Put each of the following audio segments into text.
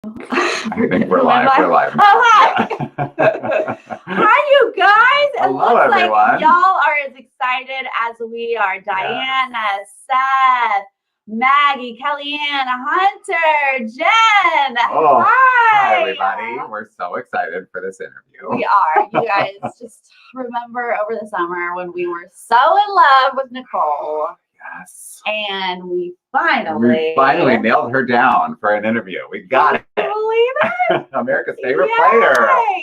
I think we're live. We're live. Oh, hi. Yeah. Hi, you guys. Hello, it looks everyone. like y'all are as excited as we are. Diana, Seth, Maggie, Kellyanne, Hunter, Jen. Oh, hi, everybody. We're so excited for this interview. We are. You guys just remember over the summer when we were so in love with Nicole. Yes. And we finally nailed her down for an interview. We got it. Can you believe it? America's favorite player.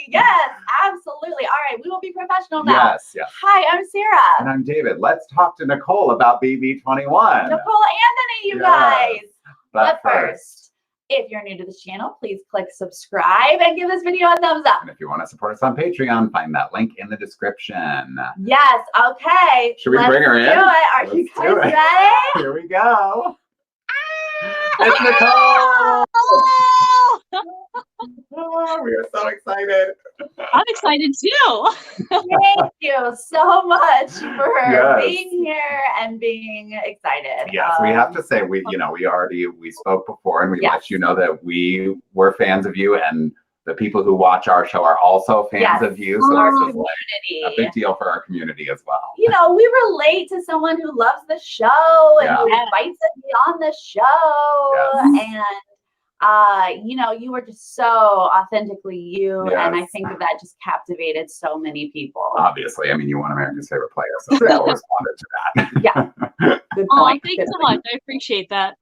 Yes, absolutely. All right, we will be professional now. Yes. Hi, I'm Sarah. And I'm David. Let's talk to Nicole about BB21. Nicole Anthony, you guys. But first, if you're new to this channel, please click subscribe and give this video a thumbs up. And if you want to support us on Patreon, find that link in the description. Yes, okay. Should we bring her in? Do it. Are you guys ready? Here we go. It's Nicole! Oh, we are so excited. I'm excited too. Thank you so much for being here and being excited. Yes, we have to say we spoke before and we let you know that we were fans of you, and the people who watch our show are also fans of you. So this is like a big deal for our community as well. You know, we relate to someone who loves the show and who invites us on the show. Yes. And you were just so authentically you, and I think that just captivated so many people. Obviously, I mean, you want America's favorite player, so we all responded to that. Yeah. Good point. Thanks so much. I appreciate that.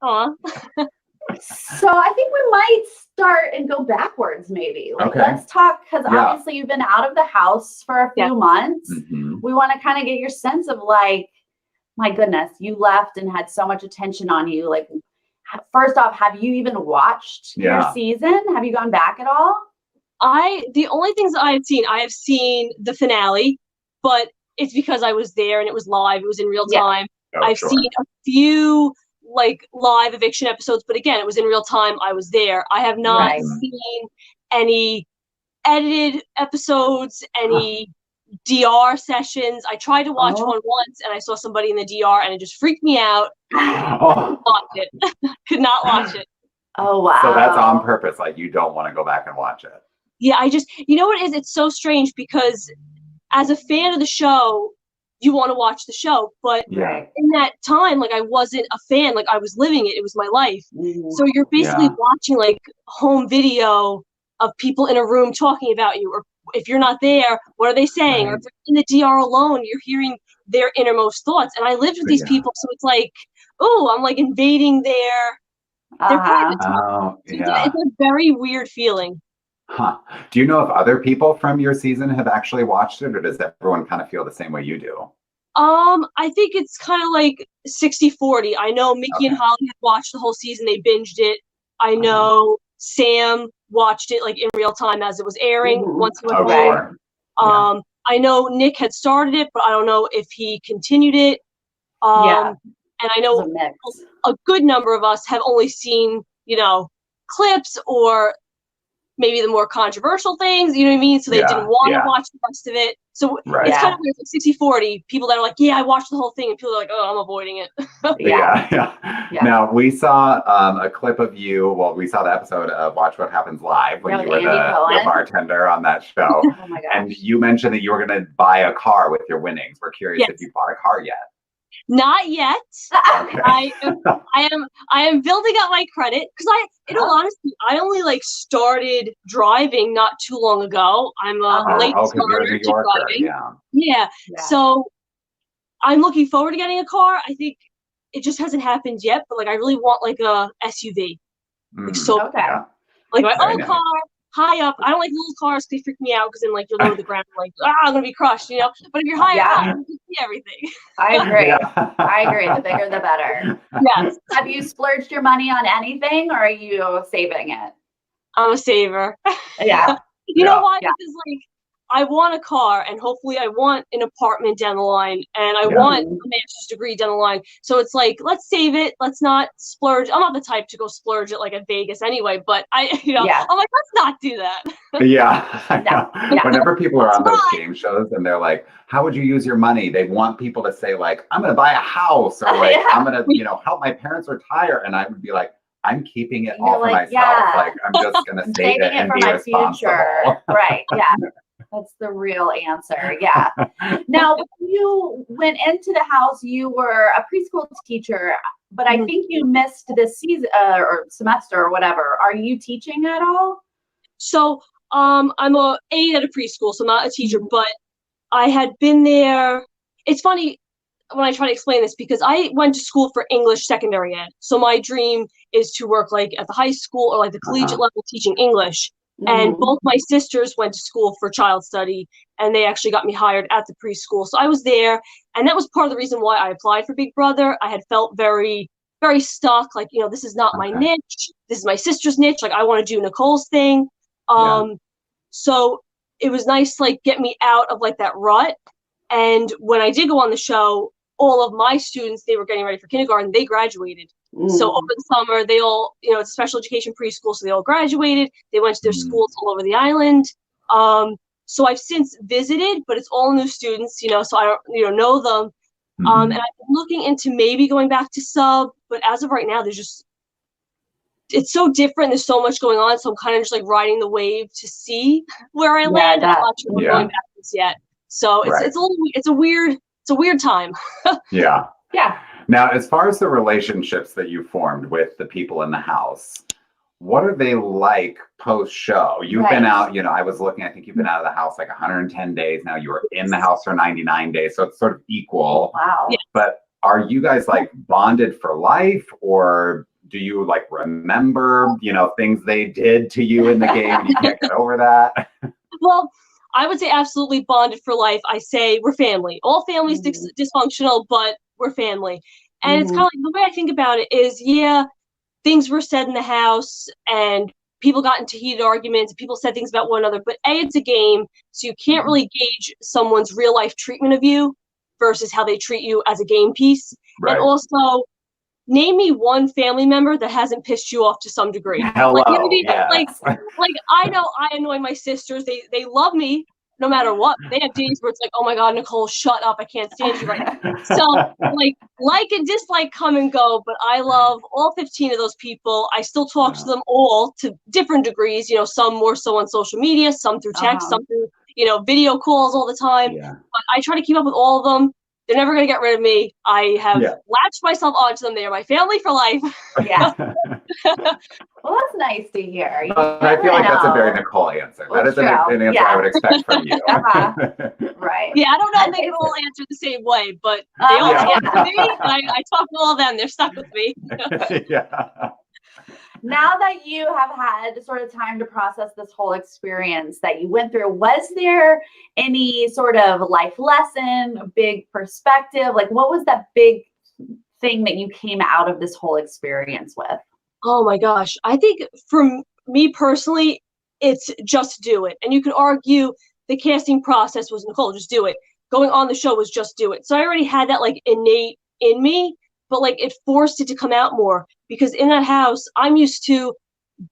So I think we might start and go backwards, maybe. Let's talk, because obviously you've been out of the house for a few months. Mm-hmm. We want to kind of get your sense of like, my goodness, you left and had so much attention on you. Like, first off, have you even watched your season? Have you gone back at all? The only things I have seen the finale, but it's because I was there and it was live. It was in real time. I've seen a few like live eviction episodes, but again, it was in real time. I was there. I have not seen any edited episodes, any DR sessions. I tried to watch one once and I saw somebody in the DR and it just freaked me out. Watch it. Could not watch it. Oh, wow. So that's on purpose. Like, you don't want to go back and watch it. Yeah, you know what it is? It's so strange because as a fan of the show, you want to watch the show, but in that time, like, I wasn't a fan. Like, I was living it. It was my life. So you're basically watching like home video of people in a room talking about you, or if you're not there, what are they saying? Or if you're in the DR alone, you're hearing their innermost thoughts. And I lived with these people, so it's like, I'm like invading their private time. It's a very weird feeling. Huh. Do you know if other people from your season have actually watched it, or does everyone kind of feel the same way you do? I think it's kind of like 60-40. I know Mickey and Holly had watched the whole season. They binged it. I know Sam watched it like in real time as it was airing once he went home. I know Nick had started it, but I don't know if he continued it. And I know a good number of us have only seen, clips or maybe the more controversial things, you know what I mean? So they didn't want to watch the rest of it. So it's kind of weird, like 60-40. People that are like, I watched the whole thing, and people are like, I'm avoiding it. Now, we saw a clip of you. Well, we saw the episode of Watch What Happens Live when you were the bartender on that show. Oh my gosh. And you mentioned that you were going to buy a car with your winnings. We're curious if you bought a car yet. Not yet. Okay. I am building up my credit because in all honesty, I only like started driving not too long ago. I'm a late starter to driving. Yeah. So I'm looking forward to getting a car. I think it just hasn't happened yet, but like I really want like a SUV. Like my own car. High up. I don't like little cars. They freak me out because then like you're low to the ground, like I'm gonna be crushed, But if you're high up, you can see everything. I agree. I agree. The bigger, the better. Yes. Have you splurged your money on anything, or are you saving it? I'm a saver. Yeah. You know why? Because like I want a car, and hopefully I want an apartment down the line, and I want a master's degree down the line. So it's like, let's save it. Let's not splurge. I'm not the type to go splurge it like at Vegas anyway, but I'm like, let's not do that. Whenever people are on those game shows and they're like, how would you use your money? They want people to say like, I'm going to buy a house, or like, I'm going to, help my parents retire. And I would be like, I'm keeping it all for myself. Like, I'm just going to save it and be responsible. Right. Yeah. That's the real answer. Yeah. Now, when you went into the house, you were a preschool teacher, but I think you missed this season or semester or whatever. Are you teaching at all? So, I'm a aide at a preschool, so I'm not a teacher, but I had been there. It's funny when I try to explain this because I went to school for English secondary ed. So my dream is to work like at the high school or like the collegiate level teaching English. And both my sisters went to school for child study, and they actually got me hired at the preschool. So I was there, and that was part of the reason why I applied for Big Brother. I had felt very, very stuck. Like, this is not my niche. This is my sister's niche. Like, I want to do Nicole's thing. So it was nice to like get me out of like that rut. And when I did go on the show, all of my students, they were getting ready for kindergarten, they graduated. So over the summer, they all, it's a special education preschool, so they all graduated. They went to their schools all over the island. So I've since visited, but it's all new students, so I don't, know them. And I'm looking into maybe going back to sub, but as of right now, it's so different. There's so much going on. So I'm kind of just like riding the wave to see where I land. I'm not sure I'm going backwards yet. So it's a weird time. Yeah. Yeah. Now, as far as the relationships that you formed with the people in the house, what are they like post-show? You've been out, I was looking, I think you've been out of the house like 110 days now. You were in the house for 99 days, so it's sort of equal. Wow. Yeah. But are you guys like bonded for life, or do you like remember, things they did to you in the game and you can't get over that? Well, I would say absolutely bonded for life. I say we're family. All families dysfunctional, but we're family. And it's kind of like the way I think about it is, things were said in the house and people got into heated arguments. People said things about one another, but it's a game. So you can't really gauge someone's real life treatment of you versus how they treat you as a game piece. Right. And also, name me one family member that hasn't pissed you off to some degree. Hello. Like I know I annoy my sisters. They love me no matter what. They have days where it's like, oh my God, Nicole, shut up. I can't stand you right now. So like and dislike come and go, but I love all 15 of those people. I still talk to them all to different degrees, some more so on social media, some through text, some through, video calls all the time. Yeah. But I try to keep up with all of them. They're never going to get rid of me. I have latched myself onto them. They are my family for life. Yeah. Well, that's nice to hear. I feel like that's a very Nicole answer. That is an answer I would expect from you. Right. Yeah, I don't know if they can all answer the same way, but they all talk to me. I talk to all of them. They're stuck with me. Yeah. Now that you have had sort of time to process this whole experience that you went through, was there any sort of life lesson, a big perspective? Like, what was that big thing that you came out of this whole experience with? Oh my gosh. I think for me personally, it's just do it. And you could argue the casting process was, Nicole, just do it. Going on the show was just do it. So I already had that like innate in me, but like it forced it to come out more. Because in that house, I'm used to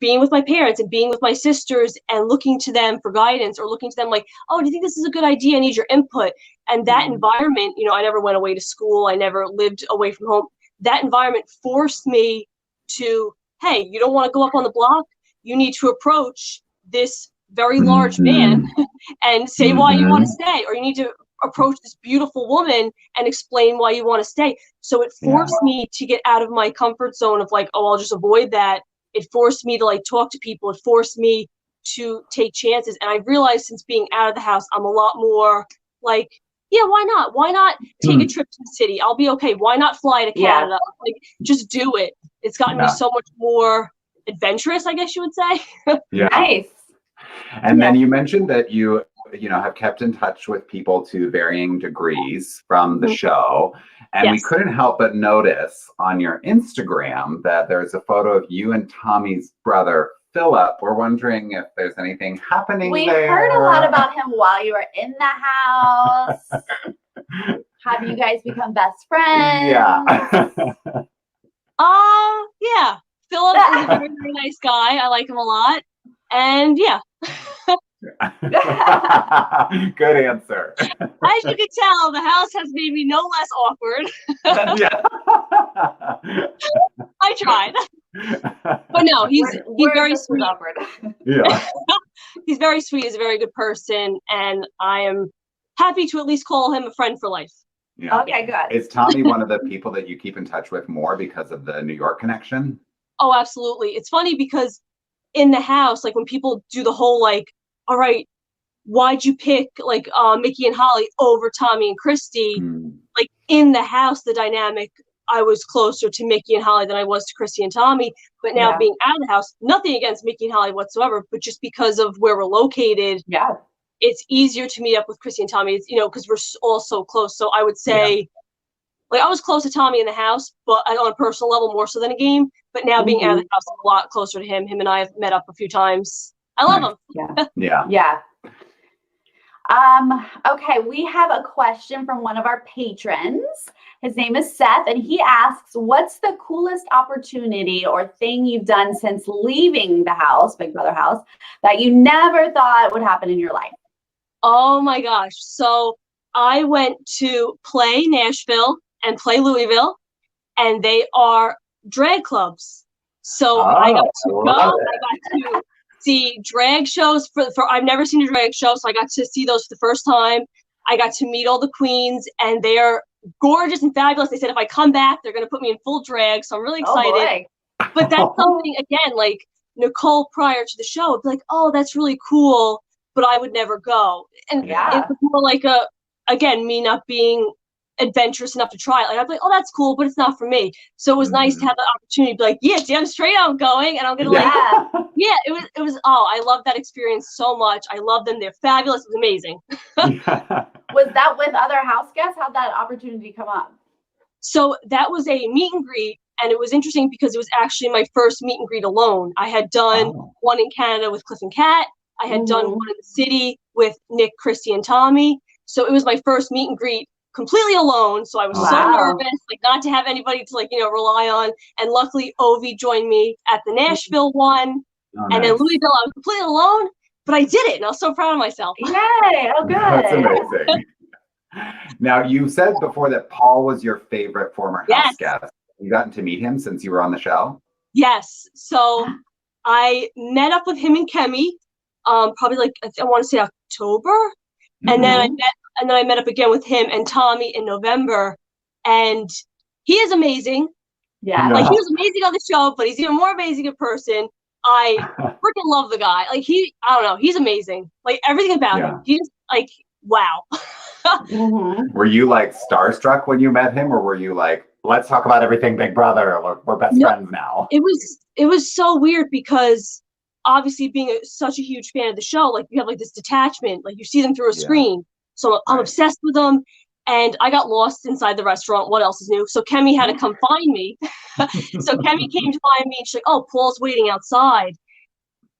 being with my parents and being with my sisters and looking to them for guidance or looking to them like, oh, do you think this is a good idea? I need your input. And that environment, I never went away to school. I never lived away from home. That environment forced me to, hey, you don't want to go up on the block? You need to approach this very large man and say why you want to stay. Or you need to approach this beautiful woman and explain why you want to stay. So it forced me to get out of my comfort zone of like, oh, I'll just avoid that. It forced me to like talk to people. It forced me to take chances. And I realized since being out of the house, I'm a lot more like, yeah, why not? Why not take a trip to the city? I'll be okay. Why not fly to Canada? Like, just do it. It's gotten me so much more adventurous, I guess you would say. Nice. And then you mentioned that you have kept in touch with people to varying degrees from the show. And we couldn't help but notice on your Instagram that there's a photo of you and Tommy's brother, Phillip. We're wondering if there's anything happening there. We heard a lot about him while you were in the house. Have you guys become best friends? Yeah. Yeah. Phillip is a very, very nice guy. I like him a lot. And yeah. Good answer. As you can tell, the house has made me no less awkward. Yeah. I tried. But no, he's very sweet. Yeah. He's very sweet. He's a very good person, and I am happy to at least call him a friend for life. Yeah. Okay, good. Is Tommy one of the people that you keep in touch with more because of the New York connection? Oh, absolutely. It's funny because in the house, like when people do the whole like, all right, why'd you pick like Mickey and Holly over Tommy and Christy? Like in the house, the dynamic, I was closer to Mickey and Holly than I was to Christy and Tommy. But now being out of the house, nothing against Mickey and Holly whatsoever, but just because of where we're located, it's easier to meet up with Christy and Tommy. It's, you know, because we're all so close. So I would say, like, I was close to Tommy in the house, but on a personal level more so than a game. But now being out of the house, I'm a lot closer to him. Him and I have met up a few times. I love him. Yeah. Okay, we have a question from one of our patrons. His name is Seth, and he asks, what's the coolest opportunity or thing you've done since leaving the house, Big Brother house, that you never thought would happen in your life? Oh my gosh. So I went to play Nashville and play Louisville, and they are drag clubs. So I got to go, I got to see drag shows for I've never seen a drag show, so I got to see those for the first time. I got to meet all the queens, and they're gorgeous and fabulous. They said if I come back, they're going to put me in full drag, so I'm really excited. But that's something, again, like Nicole prior to the show would be like, oh, that's really cool, but I would never go. And it was more like again, me not being adventurous enough to try it. Like I'd be like, oh, that's cool, but it's not for me. So it was nice to have the opportunity to be like, yeah, damn straight I'm going, and I'm gonna it was I love that experience so much. I love them. They're fabulous. It was amazing. Was that with other house guests? How'd that opportunity come up? So that was a meet and greet, and it was interesting because it was actually my first meet and greet alone. I had done one in Canada with Cliff and Kat. I had done one in the city with Nick, Christy, and Tommy. So it was my first meet and greet completely alone. So I was so nervous, like not to have anybody to rely on. And luckily Ovi joined me at the Nashville one. And then Louisville, I was completely alone, but I did it. And I was so proud of myself. Yay. Oh, good. That's amazing. Now, you said before that Paul was your favorite former house guest. You gotten to meet him since you were on the show? Yes. So I met up with him and Kemi, probably I want to say October. And then I met up again with him and Tommy in November, and he is amazing. Yeah, he was amazing on the show, but he's even more amazing in person. I freaking love the guy. Like I don't know, he's amazing. Like everything about him, he's like, wow. Were you like starstruck when you met him, or were you like, let's talk about everything Big Brother, we're best friends now? It was so weird because obviously being such a huge fan of the show, like you have like this detachment, like you see them through a screen. So I'm obsessed with them, and I got lost inside the restaurant. What else is new? So Kemi had to come find me. So Kemi came to find me, and she's like, oh, Paul's waiting outside.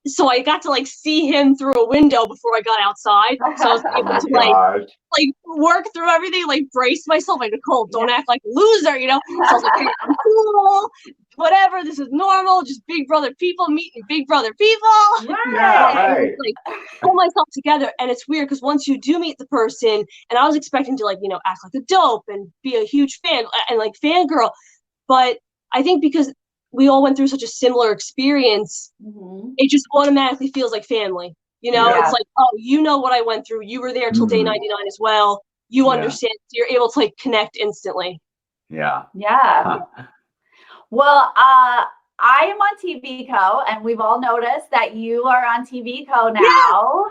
So I got to see him through a window before I got outside. So I was able to work through everything, brace myself. Like, Nicole, don't act like a loser, So I was like, hey, I'm cool. Whatever, this is normal. Just Big Brother people meeting Big Brother people. Pull myself together. And it's weird because once you do meet the person, and I was expecting to act like a dope and be a huge fan and fangirl, but I think because we all went through such a similar experience, it just automatically feels like family. It's like, oh, you know what I went through. You were there till day 99 as well. You understand. So you're able to connect instantly. Yeah. Yeah. Well, I am on TV Co, and we've all noticed that you are on TV Co now.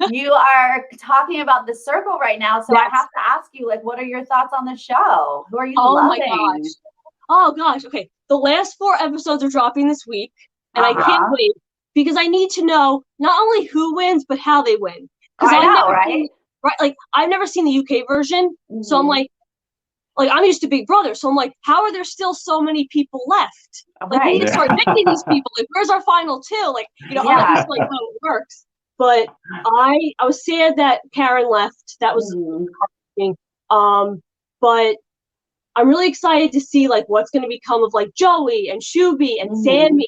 You are talking about The Circle right now, so I have to ask you, what are your thoughts on the show? Who are you loving? My gosh. Oh gosh. Okay. The last 4 episodes are dropping this week, and I can't wait because I need to know not only who wins but how they win. Because I've never seen the UK version, so I'm like I'm used to Big Brother, so I'm like, how are there still so many people left? We need to start evicting these people. Where's our final 2? I'm not used to how it works. But I was sad that Karen left. That was heartbreaking. But I'm really excited to see what's going to become of Joey and Shuby and Sammy.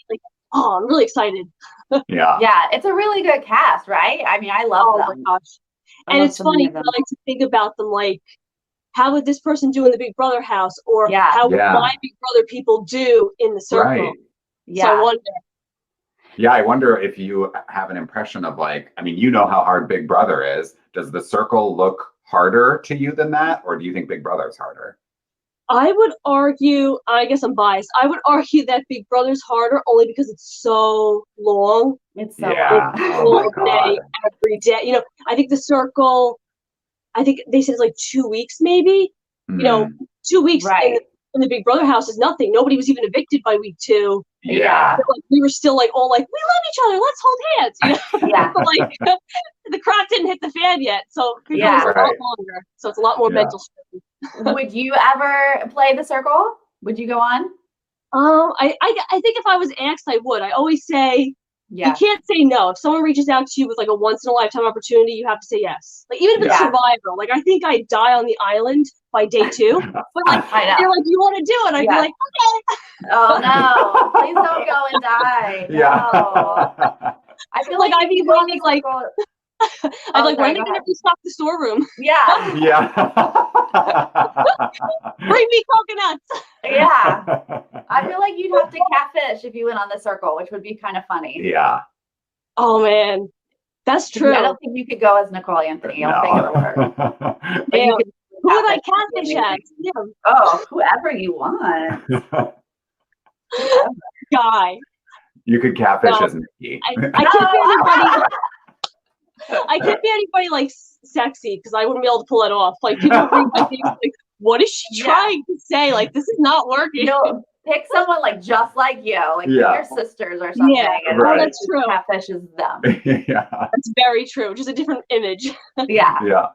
I'm really excited. Yeah, it's a really good cast, right? I mean, I love them. Oh my gosh. And it's funny, I like to think about them like, how would this person do in the Big Brother house? Or how would my Big Brother people do in the circle? Right. So I wonder. Yeah, I wonder if you have an impression of like, I mean, you know how hard Big Brother is. Does the circle look harder to you than that? Or do you think Big Brother's harder? I would argue, I guess I'm biased, I would argue that Big Brother's harder only because it's so long. It's so long. Oh my God. Every day. You know, I think the circle, I think they said it's like 2 weeks maybe. You know, 2 weeks in the Big Brother house is nothing. Nobody was even evicted by week 2. Yeah. But, like, we were still like all like, we love each other, let's hold hands. You know? But, like the crap didn't hit the fan yet. So Big Brother's a lot longer. So it's a lot more mental stress. Would you ever play the circle? Would you go on? I think if I was asked, I would. I always say, you can't say no. If someone reaches out to you with like a once in a lifetime opportunity, you have to say yes. Like even if it's survival, like I think I'd die on the island by day 2. But like they're like, you want to do it? I'd be like, okay. Oh no! Please don't go and die. No. I feel like I'd be waiting like. I'm like, when are they going to restock the storeroom? Yeah. Bring me coconuts. Yeah. I feel like you'd have to catfish if you went on the circle, which would be kind of funny. Yeah. Oh man, that's true. I don't think you could go as Nicole Anthony. I'll think it'll work. Who would I catfish as? Oh, whoever you want. Guy. You could catfish as Nikki. I can't be anybody. I can't be anybody like sexy because I wouldn't be able to pull it off. Like people read my things like, what is she trying to say? Like this is not working. No, pick someone like just like you, like your sisters or something. Yeah, and that's true. Catfishes them. That's very true. Just a different image. Yeah.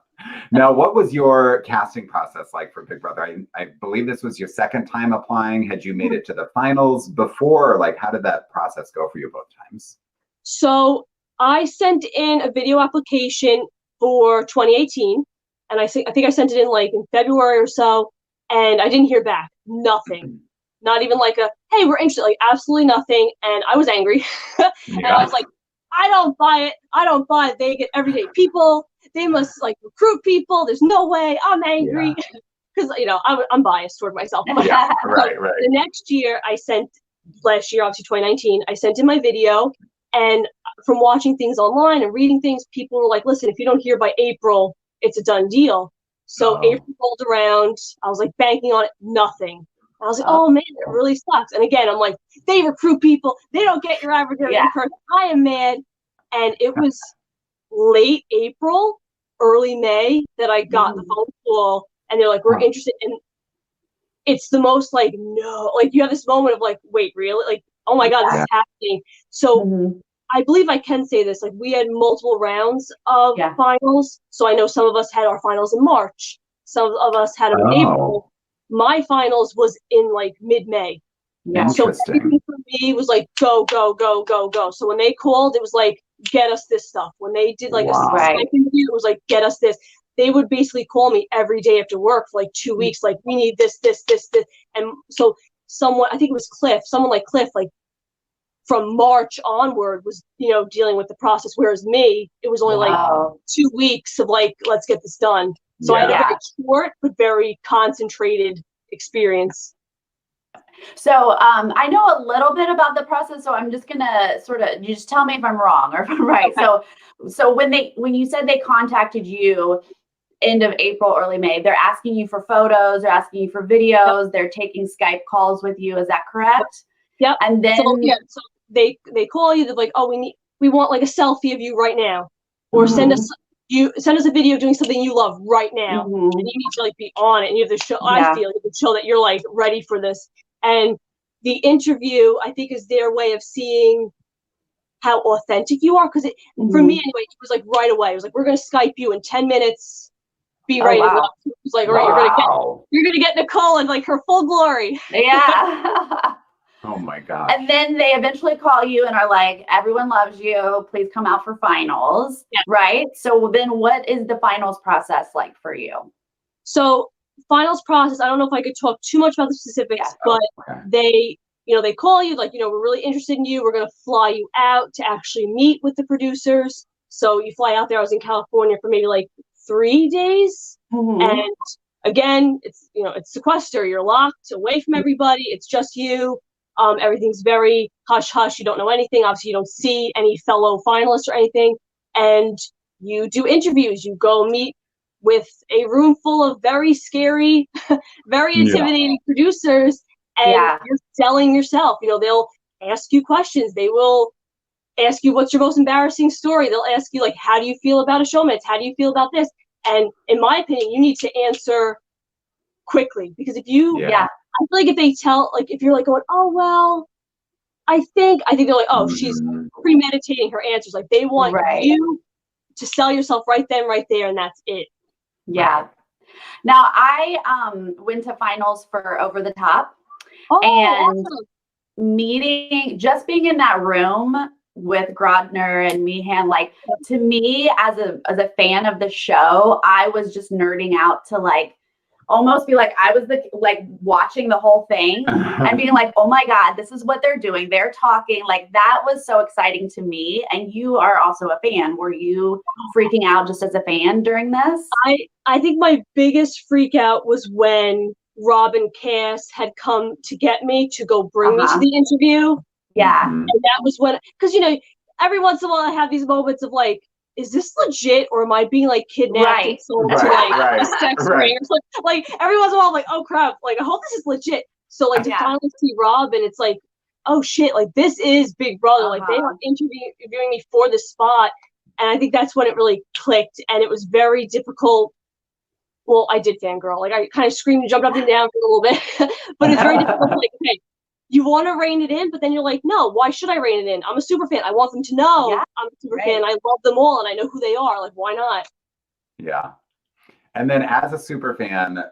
Now, what was your casting process like for Big Brother? I believe this was your second time applying. Had you made it to the finals before? Like, how did that process go for you both times? So I sent in a video application for 2018, and I think I sent it in like in February or so, and I didn't hear back. Nothing. Not even like a, hey, we're interested, like absolutely nothing. And I was angry. And I was like, I don't buy it. I don't buy it. They get everyday people. They must like recruit people. There's no way. I'm angry. Because, you know, I'm biased toward myself. Right. The next year last year, obviously 2019, I sent in my video. And from watching things online and reading things, people were like, listen, if you don't hear by April, it's a done deal. So April rolled around. I was like banking on it. Nothing. I was like, oh man, it really sucks. And again, I'm like, they recruit people. They don't get your average person. I am mad. And it was late April, early May that I got the phone call. And they're like, we're interested. And it's the most like, no, like you have this moment of like, wait, really? Like, oh my God, this is happening. So I believe I can say this, like we had multiple rounds of finals. So I know some of us had our finals in March. Some of us had them in April. My finals was in like mid-May. So everything for me was like, go, go, go, go, go. So when they called, it was like, get us this stuff. When they did like a Skype interview, it was like, get us this. They would basically call me every day after work for like 2 weeks. Like, we need this. And so someone, I think it was someone like Cliff, like from March onward was, you know, dealing with the process. Whereas me, it was only like 2 weeks of like, let's get this done. So I had a very short, but very concentrated experience. So I know a little bit about the process, so I'm just gonna you just tell me if I'm wrong or if I'm right. Okay. So when you said they contacted you end of April, early May, they're asking you for photos, they're asking you for videos, they're taking Skype calls with you. Is that correct? Yep. And then so they call you. They're like, oh, we want like a selfie of you right now, or send us a video doing something you love right now, and you need to like be on it, and you have to show. I feel you have to show that you're like ready for this. And the interview, I think, is their way of seeing how authentic you are. Because for me, anyway, it was like right away. It was like, we're going to Skype you in 10 minutes. Be ready to go. It was like, all right, you're gonna get Nicole in like her full glory. Yeah. Oh my God. And then they eventually call you and are like, everyone loves you. Please come out for finals. Yeah. Right. So then what is the finals process like for you? So finals process, I don't know if I could talk too much about the specifics, but they call you, like, we're really interested in you. We're going to fly you out to actually meet with the producers. So you fly out there. I was in California for maybe like 3 days. And again, it's, it's sequester. You're locked away from everybody. It's just you. Everything's very hush hush. You don't know anything. Obviously, you don't see any fellow finalists or anything. And you do interviews. You go meet with a room full of very scary, very intimidating producers. And you're selling yourself. They'll ask you questions. They will ask you, what's your most embarrassing story? They'll ask you, like, how do you feel about a showman? How do you feel about this? And in my opinion, you need to answer quickly, because if you, I feel like if they tell, like, if you're like going, oh, well, I think they're like, oh, she's premeditating her answers. Like, they want you to sell yourself right then, right there, and that's it. Yeah. Now, I went to finals for Over the Top. Oh, and awesome. just being in that room with Grodner and Meehan, like, to me as a fan of the show, I was just nerding out to, like, almost be like, I was watching the whole thing and being like, oh my God, this is what they're doing. They're talking. Like, that was so exciting to me. And you are also a fan. Were you freaking out just as a fan during this? I think my biggest freak out was when Rob and Cass had come to get me to go bring me to the interview. Yeah. And that was when, because, every once in a while I have these moments of like, is this legit, or am I being like kidnapped and sold to like a sex ring or something? Like, every once in a while I'm like, oh crap, like, I hope this is legit. So like to finally see Rob, and it's like, oh shit, like, this is Big Brother. Like, they are interviewing me for this spot. And I think that's when it really clicked, and it was very difficult. Well, I did fangirl. Like, I kind of screamed and jumped up and down for a little bit, but it's very difficult. Like, okay, you want to rein it in, but then you're like, no, why should I rein it in? I'm a super fan. I want them to know I'm a super fan. I love them all, and I know who they are. Like, why not? Yeah. And then as a super fan,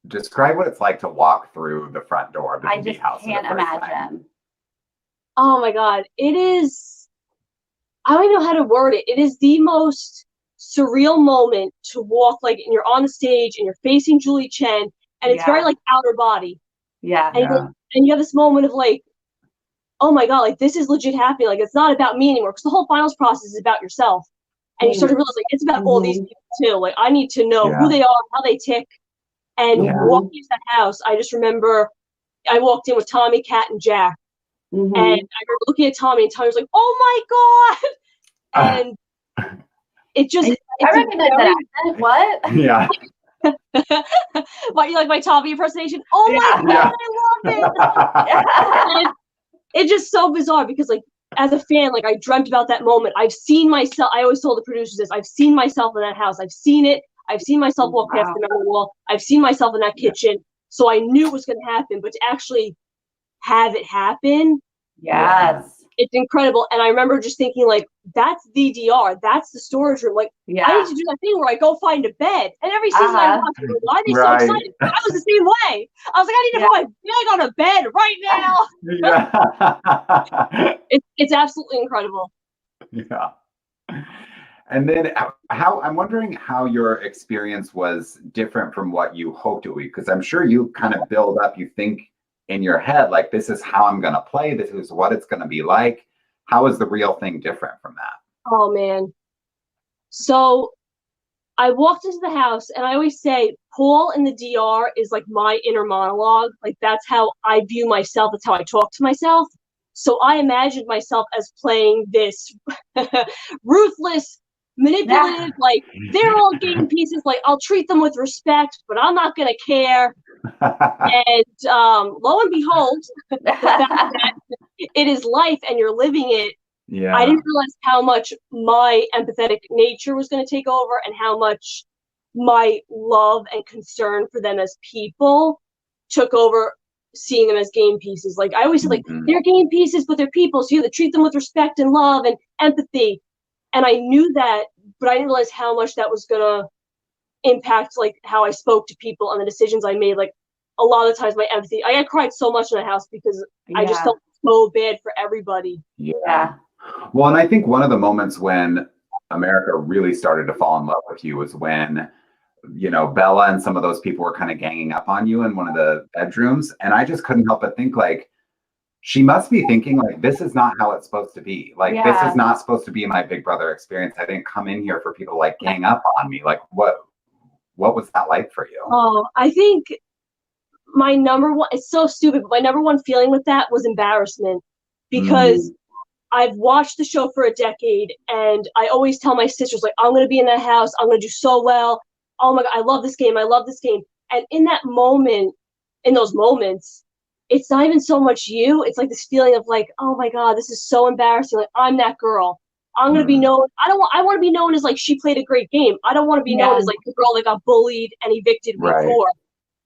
describe what it's like to walk through the front door of the I just can't imagine. Oh my God. It is, I don't even know how to word it. It is the most surreal moment to walk, like, and you're on the stage and you're facing Julie Chen, and it's very like outer body. And you have this moment of like, oh my God, like, this is legit happening. Like, it's not about me anymore, because the whole finals process is about yourself. And you start to realize, like, it's about all these people too. Like, I need to know who they are, how they tick. And walking into that house, I just remember I walked in with Tommy, Kat, and Jack. And I remember looking at Tommy, and Tommy was like, oh my God. And it just, I recognize that accent. What? Yeah. What, you like my Tommy impersonation? Oh my God, I love it. It's just so bizarre, because like, as a fan, like, I dreamt about that moment. I've seen myself. I always told the producers this. I've seen myself in that house. I've seen it. I've seen myself walk past the memory wall. I've seen myself in that kitchen. So I knew it was going to happen. But to actually have it happen, it's incredible. And I remember just thinking, like, that's the DR. That's the storage room. Like, I need to do that thing where I go find a bed. And every season I watch, like, why are they so excited? I was the same way. I was like, I need to put my bag on a bed right now. It's absolutely incredible. Yeah. And then I'm wondering how your experience was different from what you hoped it would be, because I'm sure you kind of build up, you think in your head, like, this is how I'm going to play. This is what it's going to be like. How is the real thing different from that? Oh, man. So I walked into the house, and I always say, Paul in the DR is like my inner monologue. Like, that's how I view myself. That's how I talk to myself. So I imagined myself as playing this ruthless, manipulative, like, they're all game pieces. Like, I'll treat them with respect, but I'm not going to care. And lo and behold, the fact that it is life and you're living it, I didn't realize how much my empathetic nature was going to take over, and how much my love and concern for them as people took over, seeing them as game pieces. Like, I always said, like, they're game pieces, but they're people, so you have to treat them with respect and love and empathy. And I knew that, but I didn't realize how much that was going to impact, like, how I spoke to people and the decisions I made. Like, a lot of the times my empathy, I had cried so much in the house because I just felt so bad for everybody. Yeah. Well, and I think one of the moments when America really started to fall in love with you was when, Bella and some of those people were kind of ganging up on you in one of the bedrooms. And I just couldn't help but think, like, she must be thinking like, this is not how it's supposed to be. Like, this is not supposed to be my Big Brother experience. I didn't come in here for people to like gang up on me. Like, what was that like for you? Oh, I think my number one, it's so stupid, but my number one feeling with that was embarrassment, because I've watched the show for a decade, and I always tell my sisters, like, I'm going to be in that house. I'm going to do so well. Oh my God, I love this game. I love this game. And in that moment, in those moments, it's not even so much you. It's like this feeling of like, oh my God, this is so embarrassing. Like, I'm that girl. I'm going to be known. I want to be known as like, she played a great game. I don't want to be known as like the girl that got bullied and evicted before.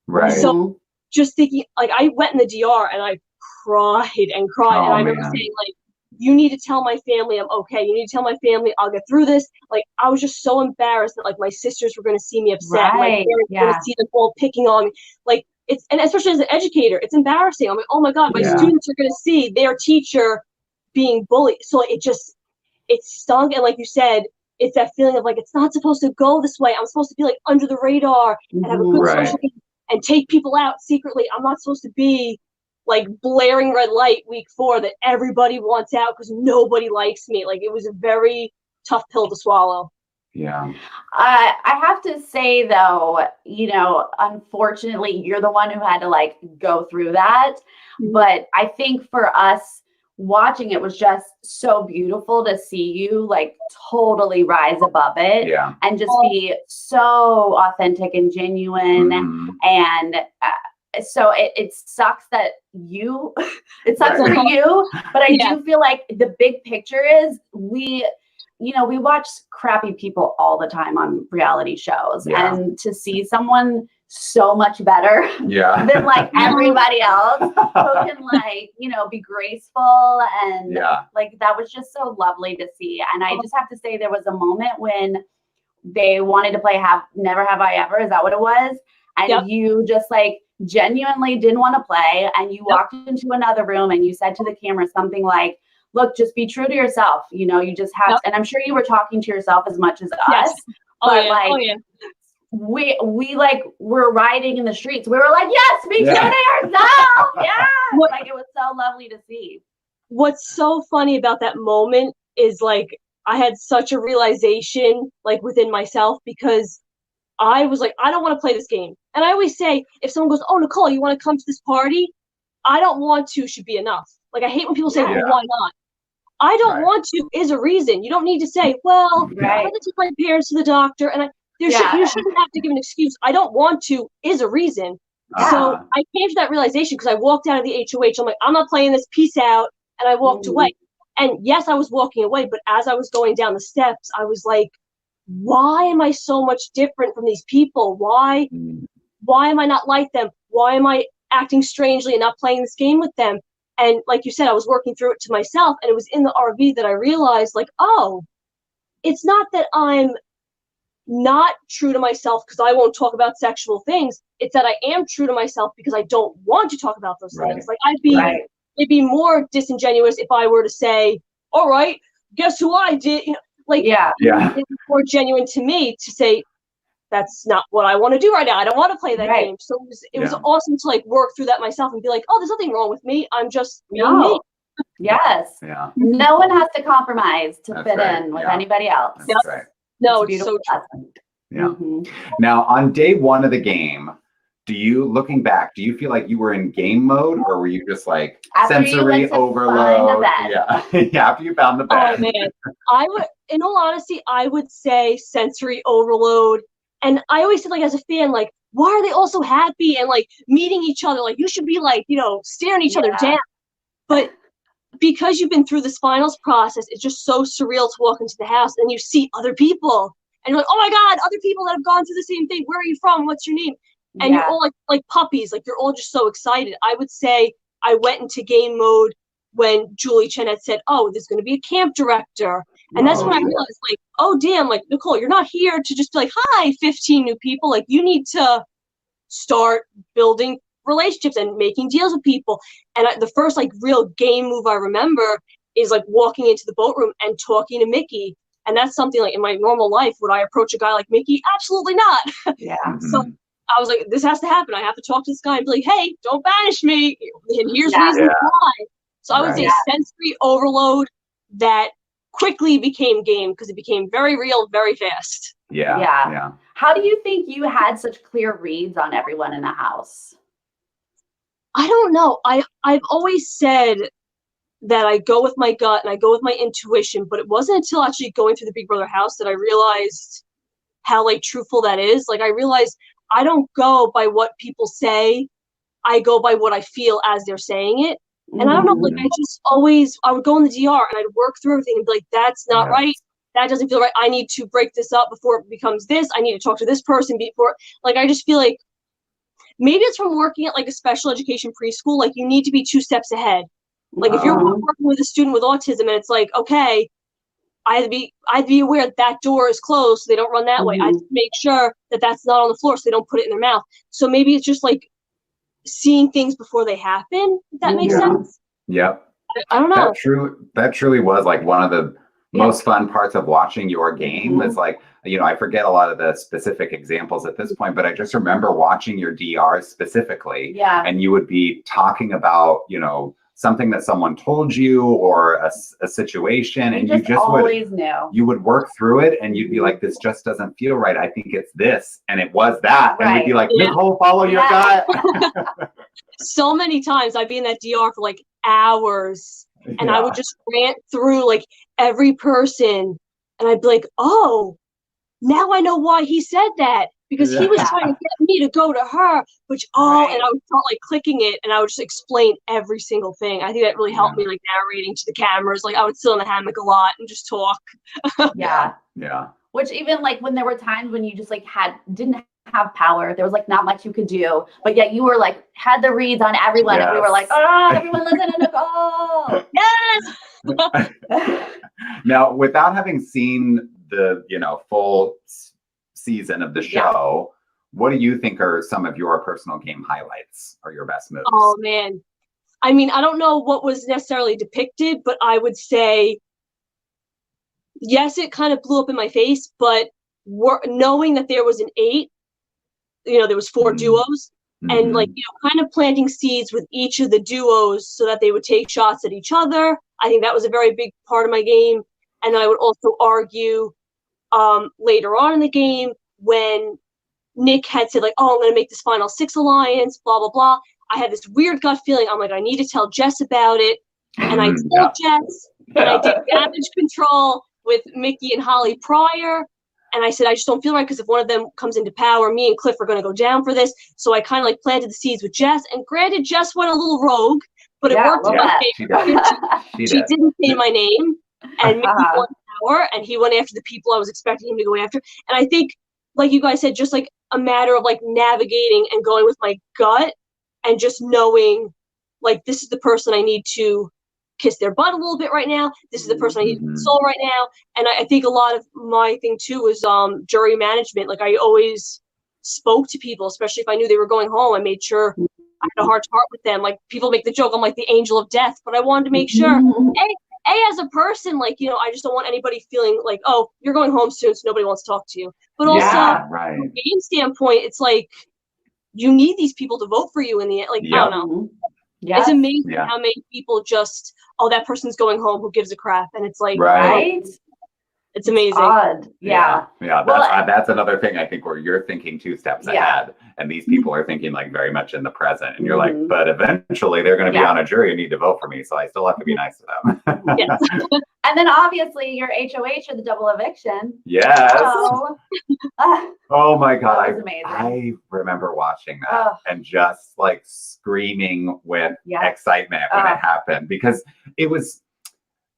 Right. So just thinking, like, I went in the DR and I cried and cried. And I remember saying, like, you need to tell my family I'm okay. You need to tell my family I'll get through this. Like, I was just so embarrassed that like my sisters were going to see me upset. My parents were going to see them all picking on me. Like, and especially as an educator, it's embarrassing. I'm like, oh my God, my students are going to see their teacher being bullied. So it stung. And like you said, it's that feeling of like, it's not supposed to go this way. I'm supposed to be like under the radar and have a good social game and take people out secretly. I'm not supposed to be like blaring red light week 4 that everybody wants out because nobody likes me. Like, it was a very tough pill to swallow. Yeah. I have to say though, you know, unfortunately, you're the one who had to like go through that. But I think for us watching it was just so beautiful to see you like totally rise above it and just be so authentic and genuine. And so it sucks that it sucks for you, but I do feel like the big picture is we watch crappy people all the time on reality shows, and to see someone so much better than like everybody else who can like, you know, be graceful and like, that was just so lovely to see. And I just have to say, there was a moment when they wanted to play Never Have I Ever. Is that what it was? And you just like genuinely didn't want to play, and you walked into another room and you said to the camera something like, look, just be true to yourself. You know, you just have to, and I'm sure you were talking to yourself as much as us, but we like were riding in the streets. We were like, yes, be true to yourself. Like, it was so lovely to see. What's so funny about that moment is like, I had such a realization like within myself, because I was like, I don't want to play this game. And I always say, if someone goes, oh, Nicole, you want to come to this party? I don't want to should be enough. Like, I hate when people say, well, why not? I don't want to is a reason. You don't need to say, well, I had to take my parents to the doctor, and you shouldn't have to give an excuse. I don't want to is a reason. So I came to that realization because I walked out of the HOH. I'm like, I'm not playing this. Peace out. And I walked away. And yes, I was walking away, but as I was going down the steps, I was like, why am I so much different from these people? Why am I not like them? Why am I acting strangely and not playing this game with them? And like you said, I was working through it to myself, and it was in the RV that I realized, like, oh, it's not that I'm not true to myself because I won't talk about sexual things. It's that I am true to myself because I don't want to talk about those things. Like, it'd be more disingenuous if I were to say, all right, guess who I did? You know, like, it's more genuine to me to say, that's not what I want to do right now. I don't want to play that game. So it was awesome to like work through that myself and be like, oh, there's nothing wrong with me. I'm just me. Yes. Yeah. No one has to compromise to fit in with anybody else. That's right. No, it's so true. Yeah. Now, on day 1 of the game, looking back, do you feel like you were in game mode, or were you just like sensory overload? After you found the bed. Oh man, I would, in all honesty, I would say sensory overload. And I always said, like, as a fan, like, why are they all so happy and like meeting each other? Like, you should be like, you know, staring each other down. But because you've been through this finals process, it's just so surreal to walk into the house and you see other people and you're like, oh my God, other people that have gone through the same thing. Where are you from? What's your name? And you're all like puppies. Like, you're all just so excited. I would say I went into game mode when Julie Chen had said, oh, there's going to be a camp director. And that's when I realized, like, oh, damn, like, Nicole, you're not here to just be like, hi, 15 new people. Like, you need to start building relationships and making deals with people. And the first, like, real game move I remember is, like, walking into the boat room and talking to Mickey. And that's something, like, in my normal life, would I approach a guy like Mickey? Absolutely not. So I was like, this has to happen. I have to talk to this guy and be like, hey, don't banish me. And here's reasons why. So I would say sensory overload that quickly became game because it became very real very fast. Yeah. How do you think you had such clear reads on everyone in the house? I don't know. I've always said that I go with my gut and I go with my intuition, but it wasn't until actually going through the Big Brother house that I realized how like truthful that is. Like I realized I don't go by what people say. I go by what I feel as they're saying it. And I don't know, like I would go in the DR and I'd work through everything and be like, that's not right. That doesn't feel right. I need to break this up before it becomes this. I need to talk to this person before, like, I just feel like maybe it's from working at like a special education preschool. Like you need to be 2 steps ahead. Like if you're working with a student with autism and it's like, okay, I'd be aware that door is closed so they don't run that way. I'd make sure that that's not on the floor so they don't put it in their mouth. So maybe it's just like seeing things before they happen, if that makes sense. Yep. I don't know. That truly was like one of the most fun parts of watching your game. Is like, you know, I forget a lot of the specific examples at this point, but I just remember watching your DR specifically. Yeah. And you would be talking about, you know, something that someone told you or a situation, and you just always knew. You would work through it and you'd be like, this just doesn't feel right. I think it's this. And it was that. And we'd be like, Nicole, follow your gut. So many times I'd be in that DR for like hours and I would just rant through like every person and I'd be like, oh, now I know why he said that. Because he was trying to get me to go to her, which and I would start like clicking it, and I would just explain every single thing. I think that really helped me, like narrating to the cameras. Like I would sit on the hammock a lot and just talk. Yeah. Which even like when there were times when you just like didn't have power, there was like not much you could do, but yet you were like had the reads on everyone, and we were like, oh, everyone listen to Nicole. Yes. Now, without having seen the full season of the show, what do you think are some of your personal game highlights or your best moves? Oh man, I mean, I don't know what was necessarily depicted, but I would say yes, it kind of blew up in my face, but knowing that there was an 8, there was 4 duos, and like kind of planting seeds with each of the duos so that they would take shots at each other. I think that was a very big part of my game. And I would also argue later on in the game when Nick had said like, oh, I'm going to make this final 6 alliance, blah, blah, blah. I had this weird gut feeling. I'm like, I need to tell Jess about it. And I told Jess, and I did damage control with Mickey and Holly prior. And I said, I just don't feel right because if one of them comes into power, me and Cliff are going to go down for this. So I kind of like planted the seeds with Jess. And granted, Jess went a little rogue, but it worked in my favor. She didn't say my name. And Mickey won power, and he went after the people I was expecting him to go after. And I think, like you guys said, just like a matter of like navigating and going with my gut and just knowing like this is the person I need to kiss their butt a little bit right now. This is the person I need to console right now. And I think a lot of my thing too was jury management. Like I always spoke to people, especially if I knew they were going home. I made sure I had a heart to heart with them. Like people make the joke, I'm like the angel of death, but I wanted to make sure, as a person, like, I just don't want anybody feeling like, oh, you're going home soon, so nobody wants to talk to you. But also, from a game standpoint, it's like, you need these people to vote for you in the end. Like, I don't know. It's amazing how many people just, oh, that person's going home, who gives a crap? And it's like, it's amazing. Odd. That's another thing I think where you're thinking 2 steps ahead, and these people are thinking like very much in the present, and you're like, but eventually they're going to be on a jury and need to vote for me, so I still have to be nice to them. And then obviously your HOH or the double eviction. Yes. So, oh my God, that was amazing. I remember watching that and just like screaming with excitement when it happened, because it was.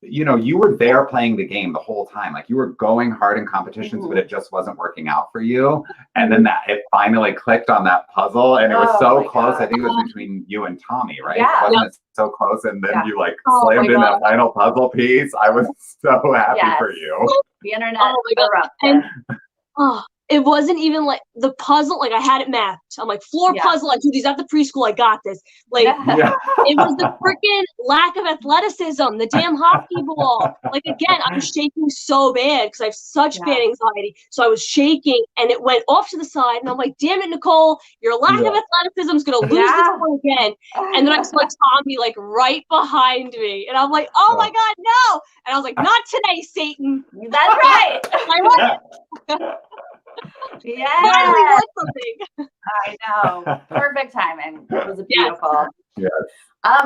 You were there playing the game the whole time. Like you were going hard in competitions, but it just wasn't working out for you. And then it finally clicked on that puzzle, and it was so close. I think it was between you and Tommy, right? Yeah. Wasn't it so close? And then you like slammed in that final puzzle piece. I was so happy for you. The internet erupted. It wasn't even like the puzzle, like I had it mapped. I'm like, floor puzzle, I do these at the preschool, I got this. Like, it was the freaking lack of athleticism, the damn hockey ball. Like, again, I was shaking so bad because I have such bad anxiety. So I was shaking and it went off to the side. And I'm like, damn it, Nicole, your lack of athleticism is going to lose this one again. And then I saw Tommy like right behind me. And I'm like, oh my God, no. And I was like, not today, Satan. That's right. I love it. Finally won something. I know. Perfect timing. It was beautiful. Yes.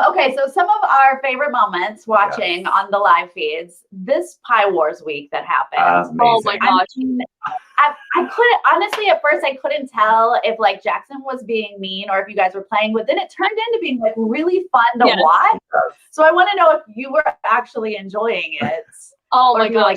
Okay, so some of our favorite moments watching on the live feeds, this Pie Wars week that happened. Oh my gosh. I couldn't, honestly, at first I couldn't tell if like Jackson was being mean or if you guys were playing, but then it turned into being like really fun to watch. So I want to know if you were actually enjoying it. Oh my God.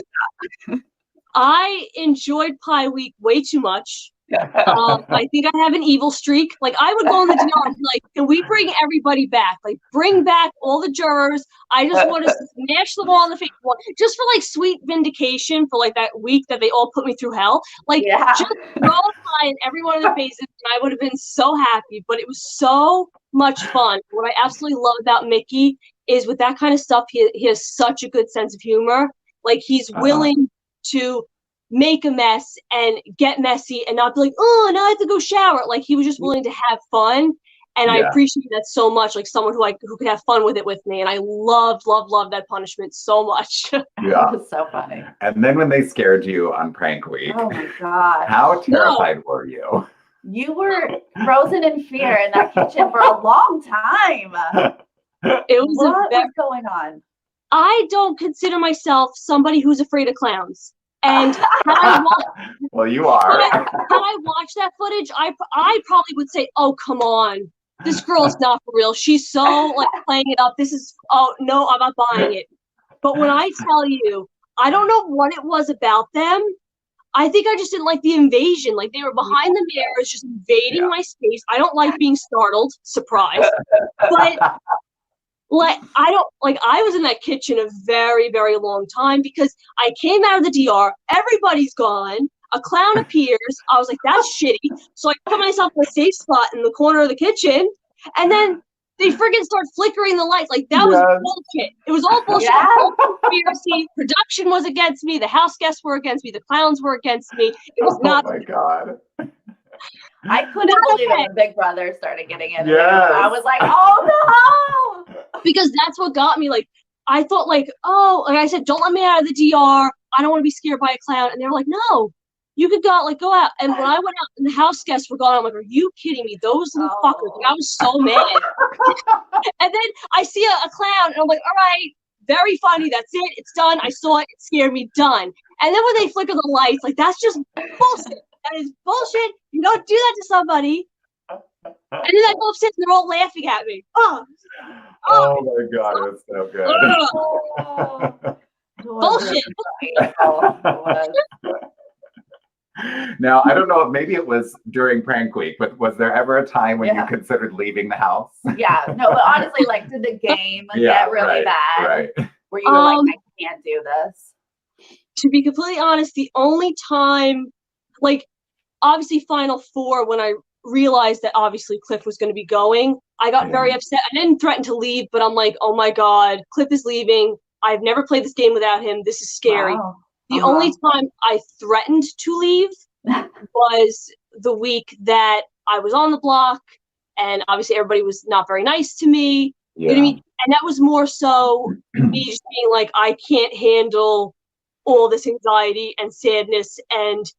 I enjoyed Pie Week way too much. I think I have an evil streak. Like, I would go in the DR and be like, can we bring everybody back? Like, bring back all the jurors. I just want to smash them all in the face. Just for, like, sweet vindication for, like, that week that they all put me through hell. Like, just throw a pie in every one of their faces, and I would have been so happy. But it was so much fun. What I absolutely love about Mickey is with that kind of stuff, he has such a good sense of humor. Like, he's willing to make a mess and get messy and not be like, oh, now I have to go shower. Like, he was just willing to have fun. And I appreciate that so much. Like, someone who could have fun with it with me. And I loved that punishment so much. It was so funny. And then when they scared you on prank week. Oh my God. How terrified were you? You were frozen in fear in that kitchen for a long time. It was what was going on? I don't consider myself somebody who's afraid of clowns. And well, you are. Had I watched that footage, I probably would say, oh, come on. This girl's not for real. She's so like playing it up. Oh, no, I'm not buying it. But when I tell you, I don't know what it was about them. I think I just didn't like the invasion. Like, they were behind the mirrors, just invading my space. I don't like being startled. Surprise. But like, I was in that kitchen a very, very long time because I came out of the DR, everybody's gone, a clown appears, I was like, that's shitty. So I put myself in a safe spot in the corner of the kitchen, and then they friggin' start flickering the lights. Like, that was bullshit. It was all bullshit. Conspiracy. Production was against me, the house guests were against me, the clowns were against me. It was not. Oh my God. I couldn't believe it when Big Brother started getting in. I was like, oh no. Because that's what got me. Like, I thought like, oh, like I said, don't let me out of the DR. I don't want to be scared by a clown. And they were like, no, you could go out. And when I went out and the house guests were gone, I'm like, are you kidding me? Those little fuckers. Like, I was so mad. And then I see a clown and I'm like, all right, very funny. That's it. It's done. I saw it. It scared me. Done. And then when they flicker the lights, like, that's just bullshit. That is bullshit. You don't do that to somebody. And then I go upstairs and they're all laughing at me. Oh my God, it's so good. Bullshit. Now, I don't know, maybe it was during prank week, but was there ever a time when you considered leaving the house? No, but honestly, like, did the game get really bad? Right. Where you were like, I can't do this? To be completely honest, the only time, like, obviously Final Four, when I realized that obviously Cliff was going to be going, I got very upset. I didn't threaten to leave, but I'm like, oh my God, Cliff is leaving. I've never played this game without him. This is scary. Wow. The only time I threatened to leave was the week that I was on the block, and obviously everybody was not very nice to me. You know what I mean? And that was more so me just being like, I can't handle all this anxiety and sadness and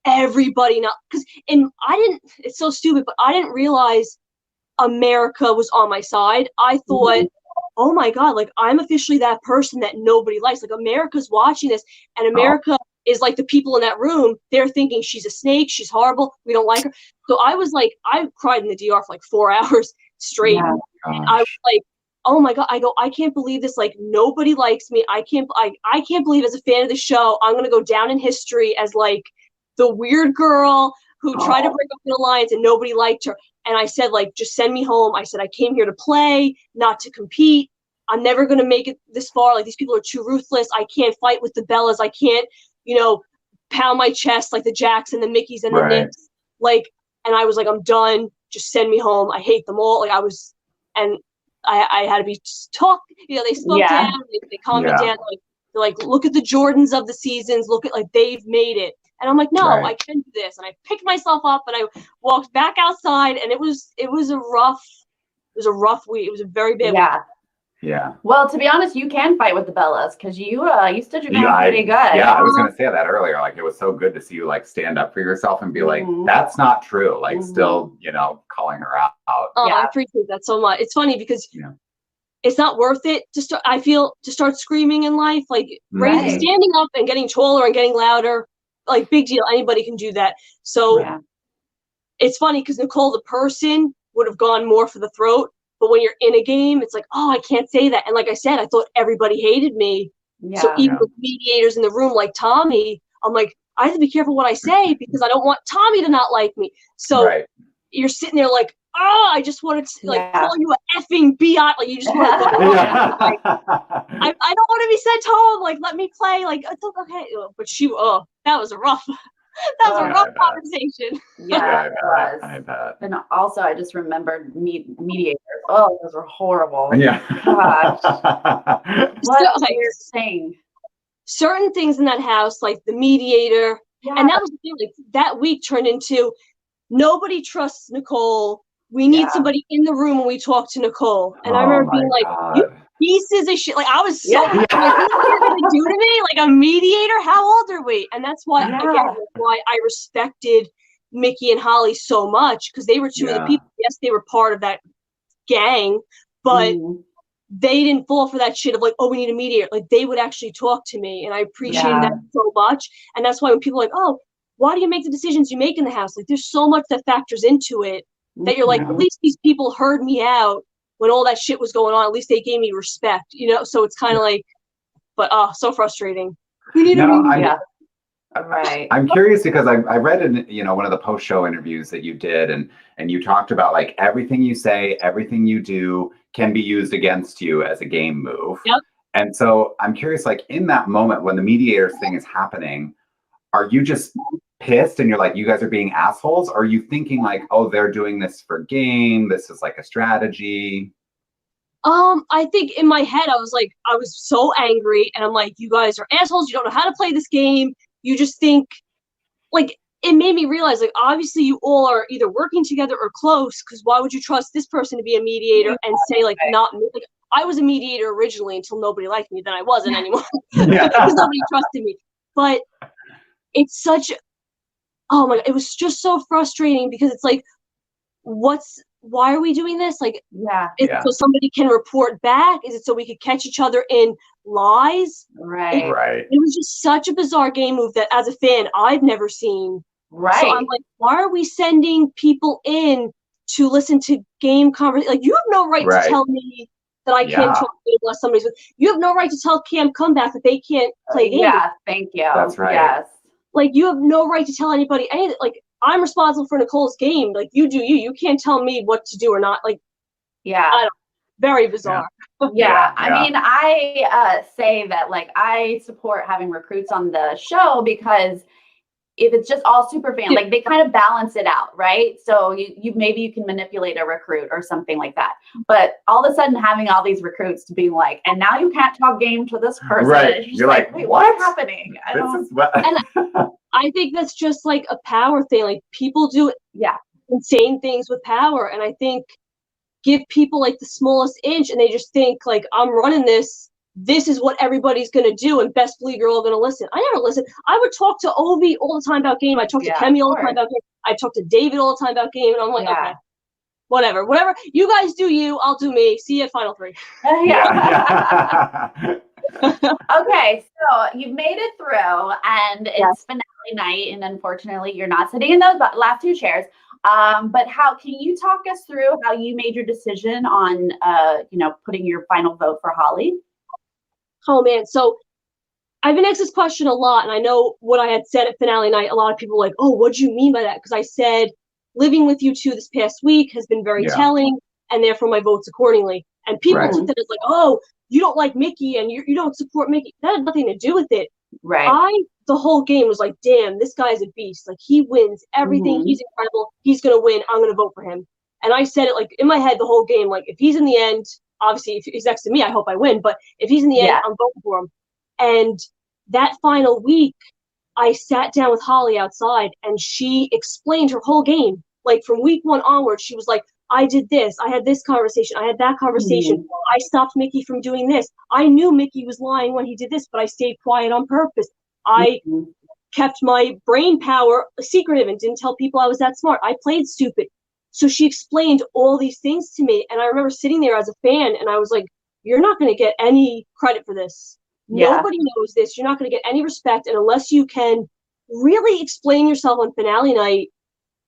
everybody not, because it's so stupid, but I didn't realize America was on my side. I thought, oh my God, like, I'm officially that person that nobody likes. Like, America's watching this, and America is like the people in that room. They're thinking she's a snake, she's horrible, we don't like her. So I was like, I cried in the DR for like 4 hours straight. And I was like, oh my God, I can't believe this. Like, nobody likes me. I can't believe as a fan of the show, I'm gonna go down in history as like the weird girl who tried to break up the alliance and nobody liked her. And I said, like, just send me home. I said, I came here to play, not to compete. I'm never going to make it this far. Like, these people are too ruthless. I can't fight with the Bellas. I can't, pound my chest like the Jacks and the Mickeys and the Right. Knicks. Like, and I was like, I'm done. Just send me home. I hate them all. Like, and I had to be talk. You know, they spoke down. They calmed me down. Like, they're like, look at the Jordans of the seasons. Look at, like, they've made it. And I'm like, no, I can do this. And I picked myself up and I walked back outside. And it was a rough week. It was a very bad week. Yeah. Well, to be honest, you can fight with the Bellas because you stood your ground pretty good. Yeah, I was gonna say that earlier. Like, it was so good to see you like stand up for yourself and be like, that's not true. Like, still, you know, calling her out. Oh, I appreciate that so much. It's funny because it's not worth it to start. I feel to start screaming in life, like standing up and getting taller and getting louder, like big deal. Anybody can do that. So it's funny because Nicole, the person, would have gone more for the throat. But when you're in a game, it's like, oh, I can't say that. And like I said, I thought everybody hated me. Yeah. So even with mediators in the room like Tommy, I'm like, I have to be careful what I say because I don't want Tommy to not like me. So you're sitting there like, oh, I just wanted to like call you a effing biatch. Like, you just want to go like, I don't want to be sent home. Like, let me play. Like, it's okay. But that was a rough. That was a rough conversation. Yeah, it was. I bet. And also, I just remembered mediators. Oh, those were horrible. Yeah. Gosh. What a weird thing. Certain things in that house, like the mediator, and that was the thing. Like, that week turned into nobody trusts Nicole. We need somebody in the room when we talk to Nicole. And I remember being like, you pieces of shit. Like, I was so like, what are you going to do to me? Like, a mediator? How old are we? And that's why, again, that's why I respected Mickey and Holly so much, because they were two of the people. Yes, they were part of that gang, but they didn't fall for that shit of like, oh, we need a mediator. Like, they would actually talk to me, and I appreciated that so much. And that's why when people are like, oh, why do you make the decisions you make in the house? Like, there's so much that factors into it that you're like, at least these people heard me out when all that shit was going on. At least they gave me respect, you know? So it's kind of like, but so frustrating. We need I'm curious because I read in, you know, one of the post-show interviews that you did, and you talked about like everything you say, everything you do can be used against you as a game move. Yep. And so I'm curious, like, in that moment when the mediators thing is happening, are you just pissed and you're like, you guys are being assholes? Or are you thinking like, oh, they're doing this for game, this is like a strategy? I think in my head, I was so angry, and I'm like, you guys are assholes. You don't know how to play this game. You just think, like, it made me realize, like, obviously you all are either working together or close, because why would you trust this person to be a mediator and say, like, not me? Like, I was a mediator originally until nobody liked me. Then I wasn't anymore because nobody trusted me. But it's such, oh my God, it was just so frustrating because it's like, why are we doing this? Like, so somebody can report back? Is it so we could catch each other in lies? Right. It was just such a bizarre game move that as a fan, I've never seen. Right. So I'm like, why are we sending people in to listen to game conversation? Like, you have no right to tell me that I can't talk to unless somebody's with. You have no right to tell Cam Comeback that they can't play games. Yeah, thank you. That's right. Yes. Like, you have no right to tell anybody anything. Like, I'm responsible for Nicole's game. Like, you do you. You can't tell me what to do or not. Like, very bizarre. I mean, I say that, like, I support having recruits on the show because if it's just all super fan, like, they kind of balance it out, right? So you maybe you can manipulate a recruit or something like that. But all of a sudden having all these recruits to be like, and now you can't talk game to this person. Right. You're like, wait, what's happening? And I think that's just like a power thing. Like, people do insane things with power. And I think give people like the smallest inch and they just think like, I'm running this. This is what everybody's going to do, and best believe you're all going to listen. I never listen. I would talk to Ovi all the time about game. I talk to Kemi all the time about game. I talk to David all the time about game. And I'm like, okay, whatever. You guys do you, I'll do me. See you at Final 3. Okay, so you've made it through, and it's finale night, and unfortunately, you're not sitting in those last two chairs. But can you talk us through how you made your decision on, putting your final vote for Holly? Oh man, so I've been asked this question a lot, and I know what I had said at finale night. A lot of people were like, oh, what do you mean by that? Because I said living with you two this past week has been very telling, and therefore my vote's accordingly. And people took that as like, oh, you don't like Mickey and you don't support Mickey. That had nothing to do with it. Right. I the whole game was like, damn, this guy's a beast. Like, he wins everything. He's incredible. He's going to win. I'm going to vote for him. And I said it like in my head the whole game, like, if he's in the end, obviously if he's next to me, I hope I win. But if he's in the end, I'm voting for him. And that final week, I sat down with Holly outside and she explained her whole game. Like, from week 1 onward, she was like, I did this. I had this conversation. I had that conversation. I stopped Mickey from doing this. I knew Mickey was lying when he did this, but I stayed quiet on purpose. I kept my brain power secretive and didn't tell people I was that smart. I played stupid. So she explained all these things to me. And I remember sitting there as a fan and I was like, you're not going to get any credit for this. Nobody knows this. You're not going to get any respect. And unless you can really explain yourself on finale night,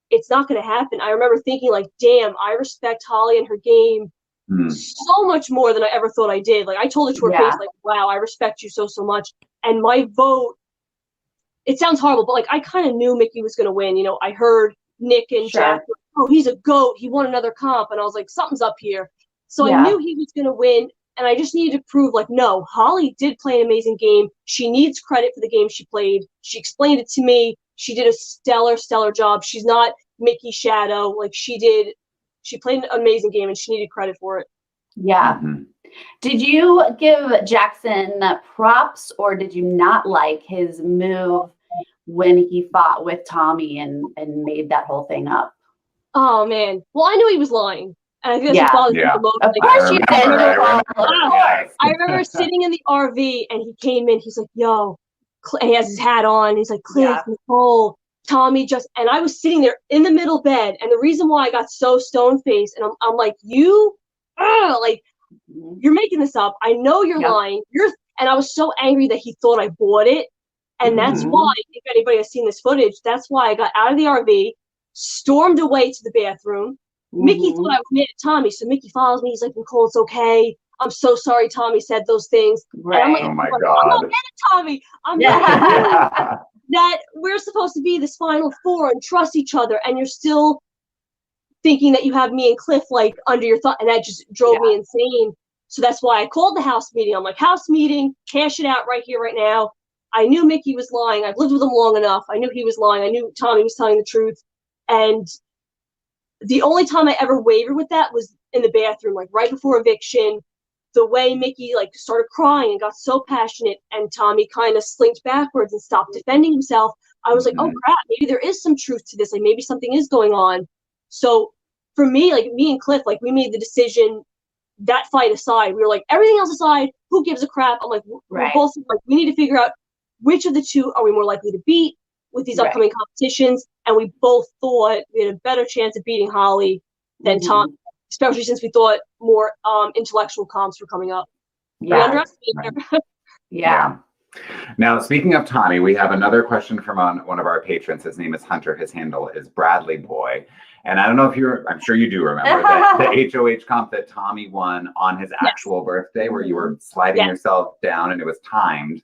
it's not going to happen. I remember thinking like, damn, I respect Holly and her game so much more than I ever thought I did. Like, I told her to her face, like, wow, I respect you so much. And my vote, it sounds horrible, but like, I kind of knew Mickey was going to win. You know, I heard Nick and Jack, oh, he's a GOAT. He won another comp. And I was like, something's up here. So I knew he was going to win. And I just needed to prove, like, no, Holly did play an amazing game. She needs credit for the game she played. She explained it to me. She did a stellar job. She's not Mickey Shadow. Like, she played an amazing game and she needed credit for it. Yeah. Did you give Jackson props or did you not like his move when he fought with Tommy and made that whole thing up? Oh, man. Well, I knew he was lying. And I think that's what bothers me the most. Of course you did. I remember sitting in the RV and he came in. He's like, yo, he has his hat on. He's like, Cliff, Nicole, Tommy, and I was sitting there in the middle bed. And the reason why I got so stone-faced, and I'm like, you're making this up. I know you're lying. And I was so angry that he thought I bought it. And that's why, if anybody has seen this footage, that's why I got out of the RV, stormed away to the bathroom. Mickey thought I was mad at Tommy, so Mickey follows me. He's like, Nicole, it's okay. I'm so sorry Tommy said those things. Right. And I'm like, oh my God. God. I'm not mad at Tommy. I'm mad that we're supposed to be this Final Four and trust each other, and you're still thinking that you have me and Cliff, like, under your thought, and that just drove me insane. So that's why I called the house meeting. I'm like, house meeting, cash it out right here, right now. I knew Mickey was lying. I've lived with him long enough. I knew he was lying. I knew Tommy was telling the truth. And the only time I ever wavered with that was in the bathroom, like right before eviction. The way Mickey like started crying and got so passionate, and Tommy kind of slinked backwards and stopped defending himself. I was like, oh crap, maybe there is some truth to this. Like, maybe something is going on. So for me, like, me and Cliff, like, we made the decision, that fight aside, we were like, everything else aside, who gives a crap? I'm like, we're both like, we need to figure out which of the two are we more likely to beat with these upcoming competitions. And we both thought we had a better chance of beating Holly than Tom, especially since we thought more intellectual comps were coming up. Yeah. Now, speaking of Tommy, we have another question from one of our patrons. His name is Hunter. His handle is Bradley Boy. And I don't know if I'm sure you do remember the HOH comp that Tommy won on his actual birthday, where you were sliding yourself down and it was timed.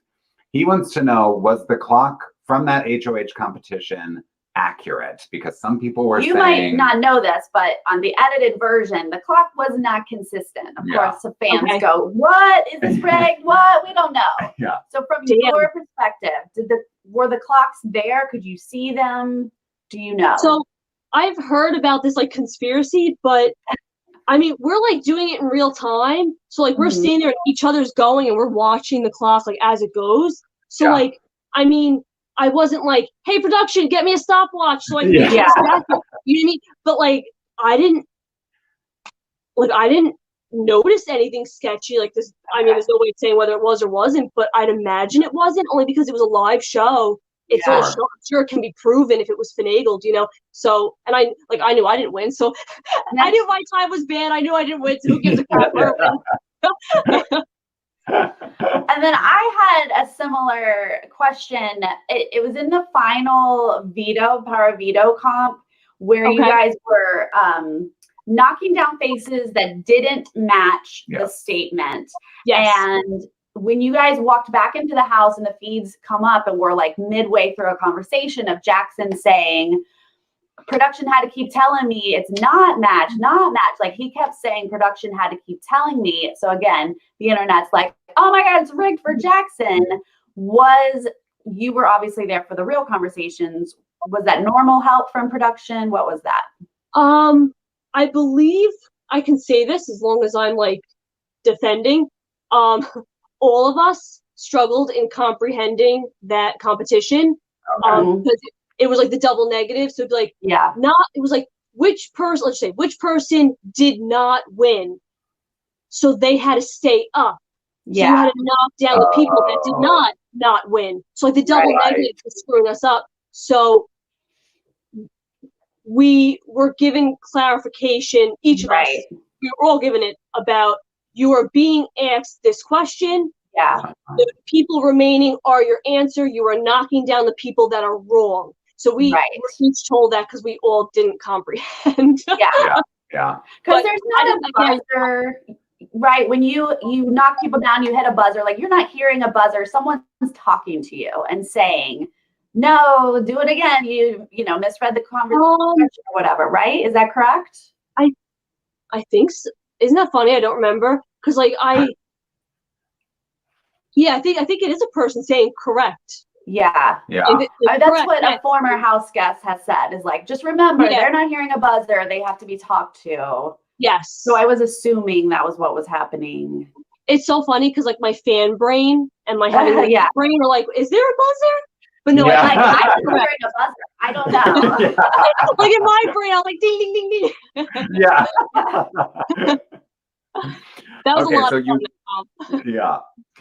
He wants to know, was the clock from that HOH competition accurate? Because some people were saying... You might not know this, but on the edited version, the clock was not consistent. Of course, the fans go, what? Is this rigged? What? We don't know. So from your perspective, were the clocks there? Could you see them? Do you know? So I've heard about this like conspiracy, but I mean, we're like doing it in real time. So like we're standing there and each other's going and we're watching the clock like as it goes. So like, I mean, I wasn't like, hey, production, get me a stopwatch so I can make sure it's accurate. You know what I mean? But like, I didn't notice anything sketchy like this. I mean, there's no way of saying whether it was or wasn't, but I'd imagine it wasn't, only because it was a live show. It's not a show. I'm sure it can be proven if it was finagled, you know? So, and I knew I didn't win. So I knew my time was bad. I knew I didn't win. So who gives a crap? And then I had a similar question. It was in the final power veto comp where you guys were knocking down faces that didn't match the statement. And when you guys walked back into the house and the feeds come up and we're like midway through a conversation of Jackson saying, production had to keep telling me it's not match. Like he kept saying production had to keep telling me. So again, the internet's like, oh my God, it's rigged for Jackson. Was you were obviously there for the real conversations. Was that normal help from production? What was that? I believe I can say this as long as I'm like defending. All of us struggled in comprehending that competition. Because it was like the double negative. So it'd be like, it was like which person did not win. So they had to stay up. So you had to knock down the people that did not win. So like the double negative was screwing us up. So we were given clarification, each of us, we were all given it about you are being asked this question. The people remaining are your answer. You are knocking down the people that are wrong. So we were each told that because we all didn't comprehend. Because there's not a buzzer, right? When you knock people down, you hit a buzzer. Like, you're not hearing a buzzer. Someone's talking to you and saying, no, do it again. You misread the conversation or whatever, right? Is that correct? I think so. Isn't that funny? I don't remember. Because like I think it is a person saying correct. That's what a former house guest has said, is like, just remember, they're not hearing a buzzer. They have to be talked to. Yes. So I was assuming that was what was happening. It's so funny because like my fan brain and my heavy brain are like, is there a buzzer? But no, I'm hearing a buzzer. I don't know. Like in my brain, I'm like, ding, ding, ding, ding. That was a lot of fun.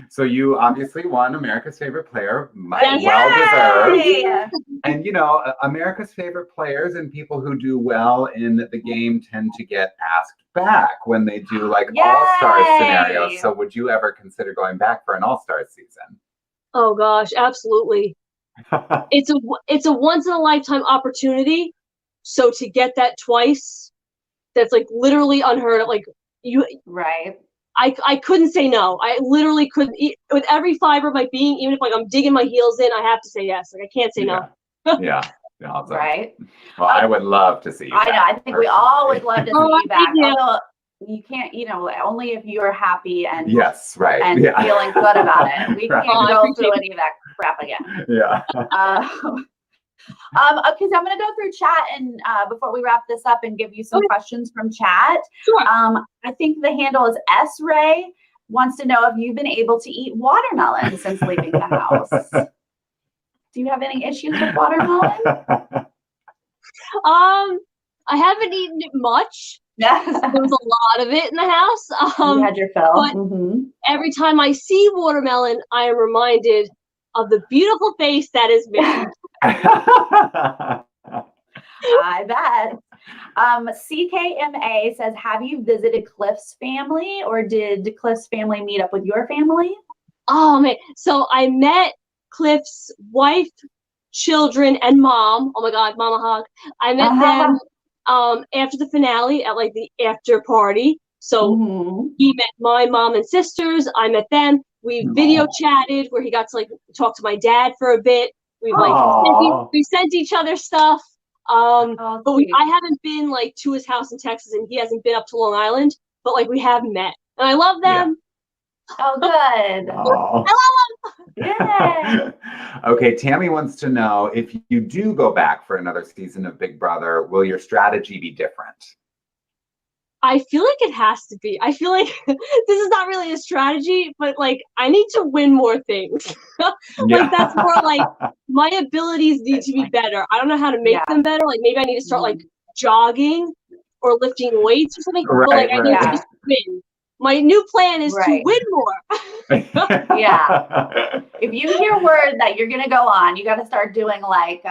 So you obviously won America's Favorite Player. Well deserved. And America's Favorite Players and people who do well in the game tend to get asked back when they do like All-Star scenarios. So would you ever consider going back for an All-Star season? Oh gosh, absolutely. It's a once in a lifetime opportunity. So to get that twice, that's like literally unheard of. Like I couldn't say no. I literally couldn't. With every fiber of my being, even if like I'm digging my heels in, I have to say yes. Like I can't say no. Awesome. Right. Well, I would love to see you. I know. I think we all would love to see you back. Although you can't, only if you're happy and and feeling good about it. We can't go through any of that crap again. Okay, so I'm going to go through chat and before we wrap this up and give you some questions from chat. Sure. I think the handle is S-Ray, wants to know if you've been able to eat watermelon since leaving the house. Do you have any issues with watermelon? I haven't eaten it much. There was a lot of it in the house. You had your fill. But every time I see watermelon, I am reminded of the beautiful face that is me. I bet. CKMA says, have you visited Cliff's family, or did Cliff's family meet up with your family? Oh man, so I met Cliff's wife, children, and mom. Oh my God, mama hug. I met them after the finale at like the after party. So he met my mom and sisters. I met them. We video chatted where he got to like talk to my dad for a bit. We've like we sent each other stuff. But I haven't been like to his house in Texas, and he hasn't been up to Long Island. But like we have met, and I love them. Oh, good. Oh. I love them. Yeah. Okay, Tammy wants to know, if you do go back for another season of Big Brother, will your strategy be different? I feel like it has to be. I feel like this is not really a strategy, but like I need to win more things. Like that's more like my abilities need to be better. I don't know how to make them better. Like maybe I need to start like jogging or lifting weights or something. But like I need to just win. My new plan is to win more. If you hear word that you're gonna go on, you got to start doing like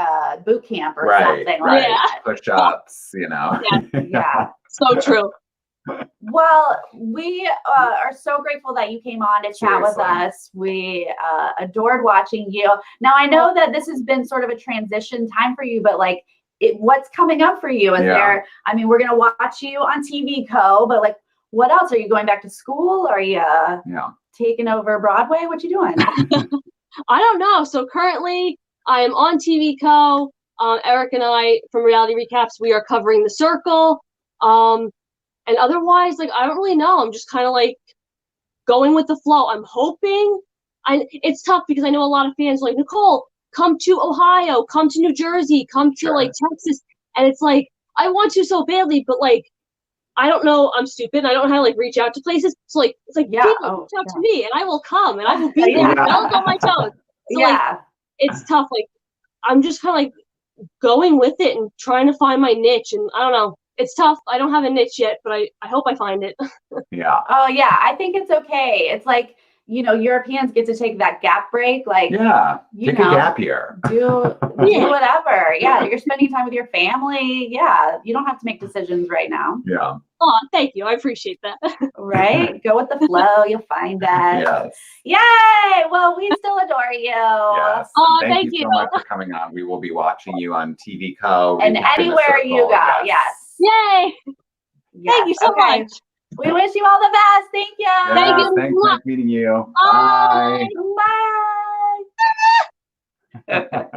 boot camp or something like that. Push-ups, So true. Well, we are so grateful that you came on to chat with us. We adored watching you. Now, I know that this has been sort of a transition time for you, but like, what's coming up for you? Is there, I mean, we're going to watch you on TV Co, but like, what else? Are you going back to school? Are you taking over Broadway? What you doing? I don't know. So currently I am on TV Co. Eric and I from Reality Recaps, we are covering The Circle. And otherwise, like, I don't really know. I'm just kind of like going with the flow. I'm hoping it's tough because I know a lot of fans are like, Nicole, come to Ohio, come to New Jersey, come to like Texas, and it's like I want to so badly, but like I don't know, I'm stupid. I don't know how to like reach out to places. So like it's like people reach out to me, and I will come, and I will be there, bells on my toes. So like it's tough. Like I'm just kind of like going with it and trying to find my niche, and I don't know. It's tough. I don't have a niche yet, but I hope I find it. Yeah. Oh yeah, I think it's okay. It's like, you know, Europeans get to take that gap break. Like, take a gap year. Do whatever. Yeah, you're spending time with your family. Yeah, you don't have to make decisions right now. Yeah. Oh, thank you. I appreciate that. Right? Go with the flow. You'll find that. Yes. Yay! Well, we still adore you. Yes. Oh, thank you so much for coming on. We will be watching you on TV Co. And anywhere you go. Yes. Yay! Thank you so much. We wish you all the best. Thank you. Yeah, thank you. Thanks. Nice meeting you. Bye. Bye.